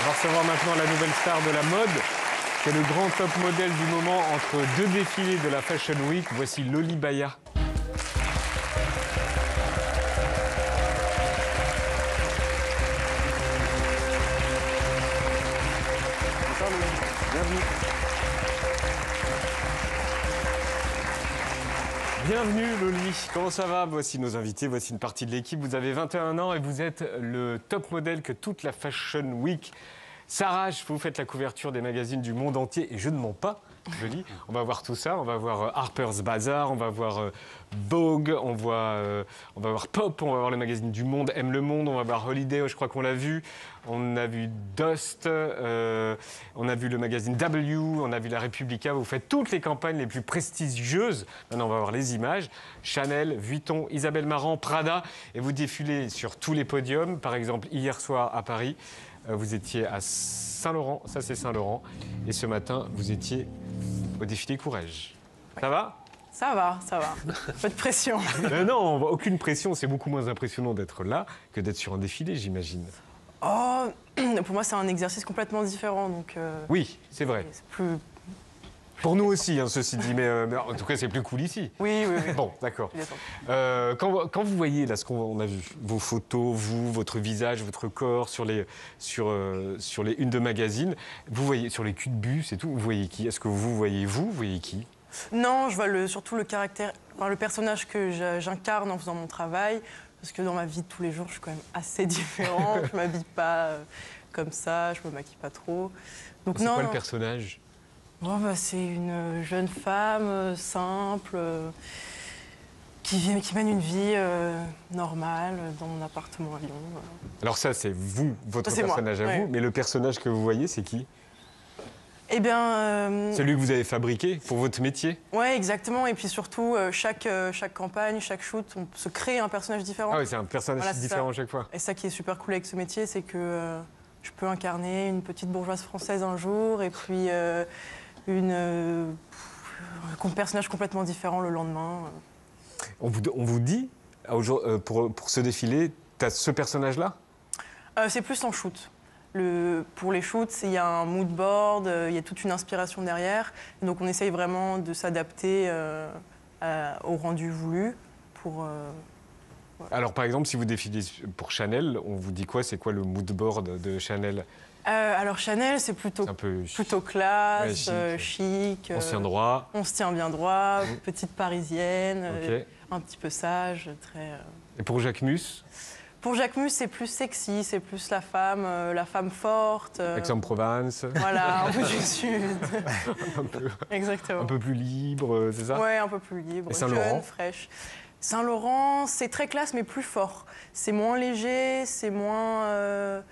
On va recevoir maintenant la nouvelle star de la mode. C'est le grand top modèle du moment entre deux défilés de la Fashion Week. Voici Loli Baya. Bienvenue. Bienvenue Loli, comment ça va? Voici nos invités, voici une partie de l'équipe. Vous avez 21 ans et vous êtes le top modèle que toute la Fashion Week s'arrache. Vous faites la couverture des magazines du monde entier et je ne mens pas, Loli. On va voir tout ça, on va voir Harper's Bazaar, on va voir Vogue, on va voir Pop, on va voir le magazine du Monde, Aime le Monde, on va voir Holiday, je crois qu'on l'a vu. On a vu Dust, on a vu le magazine W, on a vu la Repubblica. Vous faites toutes les campagnes les plus prestigieuses. Maintenant, on va voir les images. Chanel, Vuitton, Isabelle Marant, Prada. Et vous défilez sur tous les podiums. Par exemple, hier soir à Paris, vous étiez à Saint-Laurent. Ça, c'est Saint-Laurent. Et ce matin, vous étiez au défilé Courrèges. Ça va ? Ça va, ça va. Pas de pression. Non, aucune pression. C'est beaucoup moins impressionnant d'être là que d'être sur un défilé, j'imagine. Oh, pour moi, c'est un exercice complètement différent. Donc, oui, c'est vrai. C'est plus... Pour nous aussi, hein, ceci dit, mais en tout cas, c'est plus cool ici. Oui, oui, oui. Bon, d'accord. Quand vous voyez là ce qu'on a vu, vos photos, vous, votre visage, votre corps sur les unes de magazines, vous voyez sur les culs de bus et tout, vous voyez qui? Est-ce que vous voyez qui? Non, je vois surtout le caractère, enfin, le personnage que j'incarne en faisant mon travail. Parce que dans ma vie de tous les jours, je suis quand même assez différente. Je ne m'habille pas comme ça, je ne me maquille pas trop. Donc, c'est quoi le personnage? C'est une jeune femme simple qui mène une vie normale dans mon appartement à Lyon. Alors ça, c'est vous, votre personnage à vous. Ouais. Mais le personnage que vous voyez, c'est qui? Eh bien... Celui que vous avez fabriqué pour votre métier? Oui, exactement. Et puis surtout, chaque campagne, chaque shoot, on se crée un personnage différent. Ah oui, c'est un personnage différent à chaque fois. Et ça qui est super cool avec ce métier, c'est que je peux incarner une petite bourgeoise française un jour et puis un personnage complètement différent le lendemain. On vous dit, pour ce défilé, tu as ce personnage-là? C'est plus en shoot. Pour les shoots, il y a un mood board, il y a toute une inspiration derrière. Et donc on essaye vraiment de s'adapter au rendu voulu. Voilà. Alors par exemple, si vous défilez pour Chanel, on vous dit quoi? C'est quoi le mood board de Chanel? Alors Chanel, c'est plutôt classe, ouais, chic. On se tient droit. On se tient bien droit, petite parisienne, Okay. Un petit peu sage. Et pour Jacquemus? Pour Jacquemus, c'est plus sexy, c'est plus la femme forte. Aix-en-Provence. Voilà, un peu du sud. Exactement. Un peu plus libre, c'est ça? Ouais, un peu plus libre, et Saint-Laurent? jeune, fraîche. Saint-Laurent, c'est très classe, mais plus fort. C'est moins léger, c'est moins...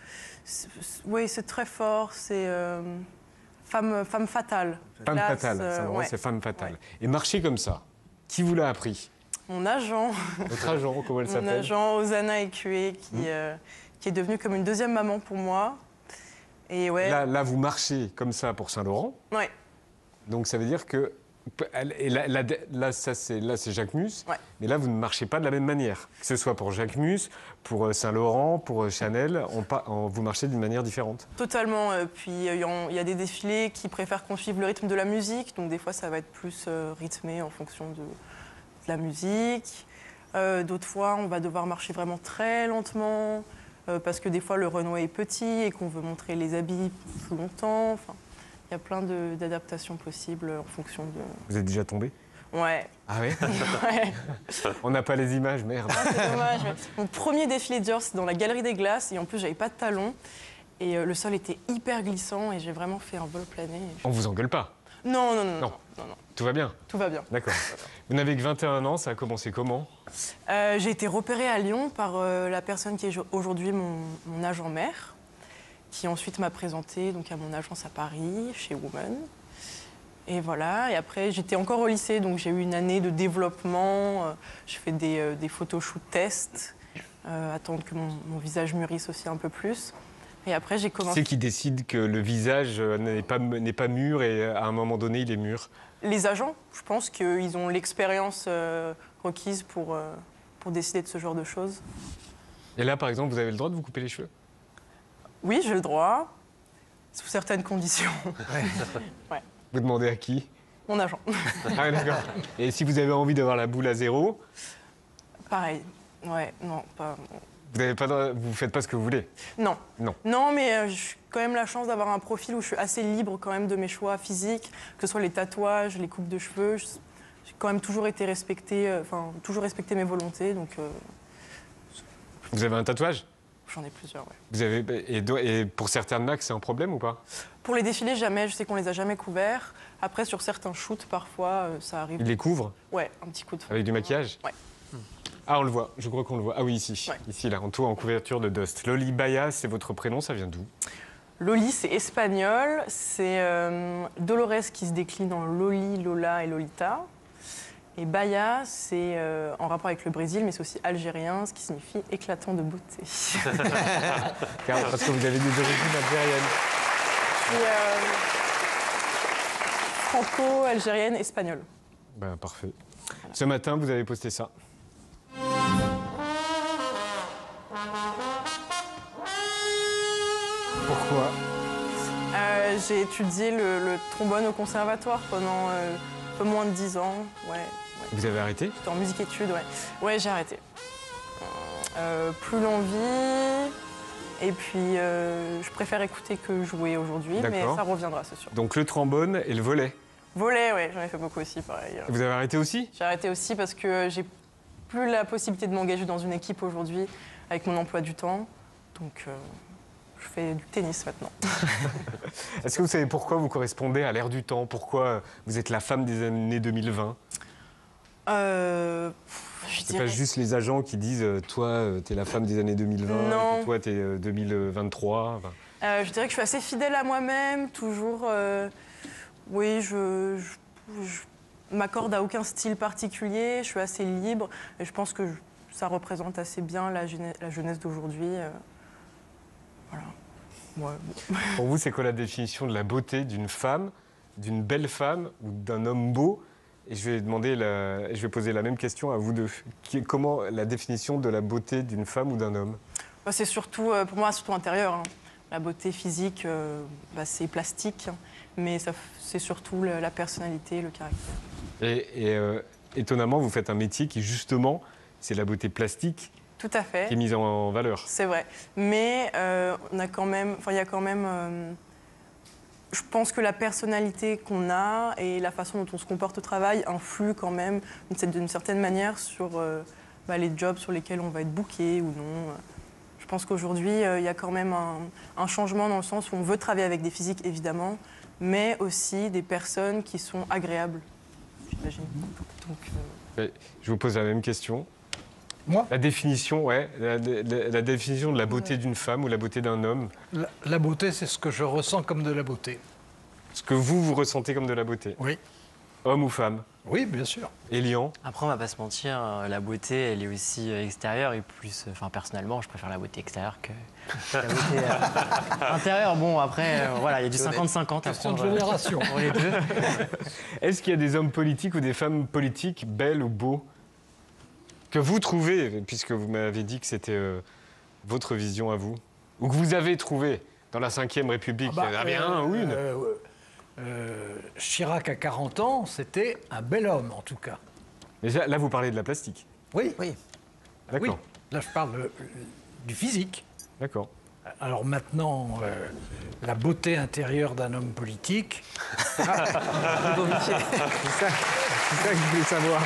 oui, c'est très fort, c'est femme fatale. Femme Classe, fatale, Saint-Laurent, ouais. c'est femme fatale. Ouais. Et marcher comme ça, qui vous l'a appris? Mon agent. Votre agent, comment elle s'appelle? Mon agent, Osana Ecué, qui est devenue comme une deuxième maman pour moi. Et ouais. Là, vous marchez comme ça pour Saint-Laurent. Ouais. Donc ça veut dire que... Là, c'est Jacquemus, ouais. Mais là, vous ne marchez pas de la même manière. Que ce soit pour Jacquemus, pour Saint-Laurent, pour Chanel, vous marchez d'une manière différente. Totalement. Puis il y a des défilés qui préfèrent qu'on suive le rythme de la musique. Donc des fois, ça va être plus rythmé en fonction de la musique. D'autres fois, on va devoir marcher vraiment très lentement parce que des fois, le runway est petit et qu'on veut montrer les habits plus longtemps. Enfin, il y a plein d'adaptations possibles en fonction de... Vous êtes déjà tombé? Ouais. Ah oui? Ouais. On n'a pas les images, merde. Ah, c'est dommage. Mon premier défilé Dior, c'était dans la Galerie des Glaces et en plus, j'avais pas de talons. Et le sol était hyper glissant et j'ai vraiment fait un vol plané. On vous engueule pas? Non. Tout va bien? Tout va bien. D'accord. Vous n'avez que 21 ans, ça a commencé comment? J'ai été repérée à Lyon par la personne qui est aujourd'hui mon agent mère, qui ensuite m'a présentée donc, à mon agence à Paris, chez Woman. Et voilà, et après j'étais encore au lycée, donc j'ai eu une année de développement. Je fais des photoshoots tests, attendre que mon visage mûrisse aussi un peu plus. Et après j'ai commencé... C'est qui décide que le visage n'est pas mûr et à un moment donné il est mûr? Les agents, je pense qu'ils ont l'expérience requise pour décider de ce genre de choses. Et là par exemple, vous avez le droit de vous couper les cheveux? Oui, j'ai le droit. Sous certaines conditions. Ouais. Vous demandez à qui? Mon agent. Ah, d'accord. Et si vous avez envie d'avoir la boule à zéro, Pareil. Ouais, non, pas. vous faites pas ce que vous voulez? Non. Non. Non, mais j'ai quand même la chance d'avoir un profil où je suis assez libre quand même de mes choix physiques, que ce soit les tatouages, les coupes de cheveux. J'ai quand même toujours été respectée, toujours respecté mes volontés, donc Vous avez un tatouage? j'en ai plusieurs, ouais. Vous avez, et pour certaines marques, c'est un problème ou pas? Pour les défilés, jamais. Je sais qu'on les a jamais couverts. Après, sur certains shoots, parfois, ça arrive. Ils les couvrent Ouais, un petit coup de feu. avec du maquillage? Ouais. Ah, on le voit, je crois qu'on le voit. Ah oui, ici. Ouais. Ici, là, en tout, en couverture de Dust. Loli Baya, c'est votre prénom, ça vient d'où? Loli, c'est espagnol. C'est Dolores qui se décline en Loli, Lola et Lolita. Et Baya, c'est en rapport avec le Brésil, mais c'est aussi algérien, ce qui signifie éclatant de beauté. Parce que vous avez des origines algériennes. Je suis franco-algérienne, espagnole. Ben, parfait. Ce matin, vous avez posté ça. Pourquoi? J'ai étudié le trombone au conservatoire pendant un peu moins de 10 ans. Ouais. Vous avez arrêté? J'étais en musique-études, ouais. Ouais, j'ai arrêté. Plus l'envie. Et puis, je préfère écouter que jouer aujourd'hui, mais D'accord. ça reviendra, c'est sûr. Donc le trombone et le volet. Voler, ouais, j'en ai fait beaucoup aussi, pareil. Vous avez arrêté aussi? J'ai arrêté aussi parce que j'ai plus la possibilité de m'engager dans une équipe aujourd'hui avec mon emploi du temps. Donc, je fais du tennis maintenant. Est-ce que vous savez pourquoi vous correspondez à l'ère du temps? Pourquoi vous êtes la femme des années 2020? Je C'est dirais... pas juste les agents qui disent toi, t'es la femme des années 2020, Non. et que toi, t'es 2023. Enfin, je dirais que je suis assez fidèle à moi-même, toujours. Oui, je m'accorde à aucun style particulier, je suis assez libre et je pense que ça représente assez bien la jeunesse d'aujourd'hui. Voilà. Ouais. pour vous, c'est quoi la définition de la beauté d'une femme, d'une belle femme ou d'un homme beau? Et je vais poser la même question à vous deux. Comment la définition de la beauté d'une femme ou d'un homme? C'est surtout, pour moi, surtout intérieur. Hein. La beauté physique, c'est plastique, mais c'est surtout la personnalité, le caractère. Et étonnamment, vous faites un métier qui, justement, c'est la beauté plastique Tout à fait. qui est mise en valeur. C'est vrai. Mais il y a quand même... je pense que la personnalité qu'on a et la façon dont on se comporte au travail influent quand même d'une certaine manière sur les jobs sur lesquels on va être booké ou non. Je pense qu'aujourd'hui, il y a quand même un changement dans le sens où on veut travailler avec des physiques, évidemment, mais aussi des personnes qui sont agréables, j'imagine. Donc, Je vous pose la même question. Moi, La définition, la définition de la beauté d'une femme ou la beauté d'un homme. la beauté, c'est ce que je ressens comme de la beauté. Ce que vous ressentez comme de la beauté. Oui. Homme ou femme? Oui, bien sûr. Elian? Après, on va pas se mentir, la beauté, elle est aussi extérieure et plus. Enfin, personnellement, je préfère la beauté extérieure que la beauté intérieure. Bon, après, voilà, il y a du 50-50 à Question de prendre génération. pour les deux. Est-ce qu'il y a des hommes politiques ou des femmes politiques belles ou beaux que vous trouvez, puisque vous m'avez dit que c'était votre vision à vous, ou que vous avez trouvé dans la Ve République? Il y en avait un ou une? Chirac à 40 ans, c'était un bel homme, en tout cas. Mais là, vous parlez de la plastique. Oui, Oui. D'accord. oui. Là, je parle du physique. D'accord. Alors maintenant, la beauté intérieure d'un homme politique, C'est ça que je voulais savoir.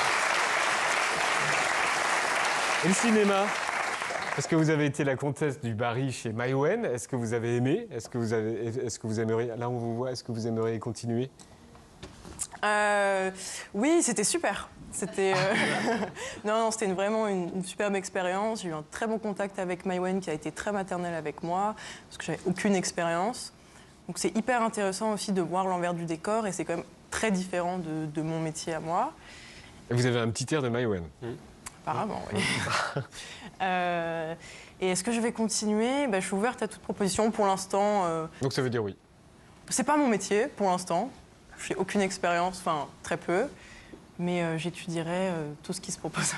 Et le cinéma? Est-ce que vous avez été la comtesse du Barry chez Maïwenn? Est-ce que vous avez aimé? Est-ce que vous aimeriez, là on vous voit, est-ce que vous aimeriez continuer? oui, c'était super. C'était non, c'était vraiment une superbe expérience. J'ai eu un très bon contact avec Maïwenn qui a été très maternelle avec moi parce que j'avais aucune expérience. Donc c'est hyper intéressant aussi de voir l'envers du décor et c'est quand même très différent de mon métier à moi. Et vous avez un petit air de Maïwenn. Apparemment, oui. Et est-ce que je vais continuer? Je suis ouverte à toute proposition. Pour l'instant, Donc ça veut dire oui. c'est pas mon métier pour l'instant. Je n'ai aucune expérience, enfin très peu. Mais j'étudierai tout ce qui se propose.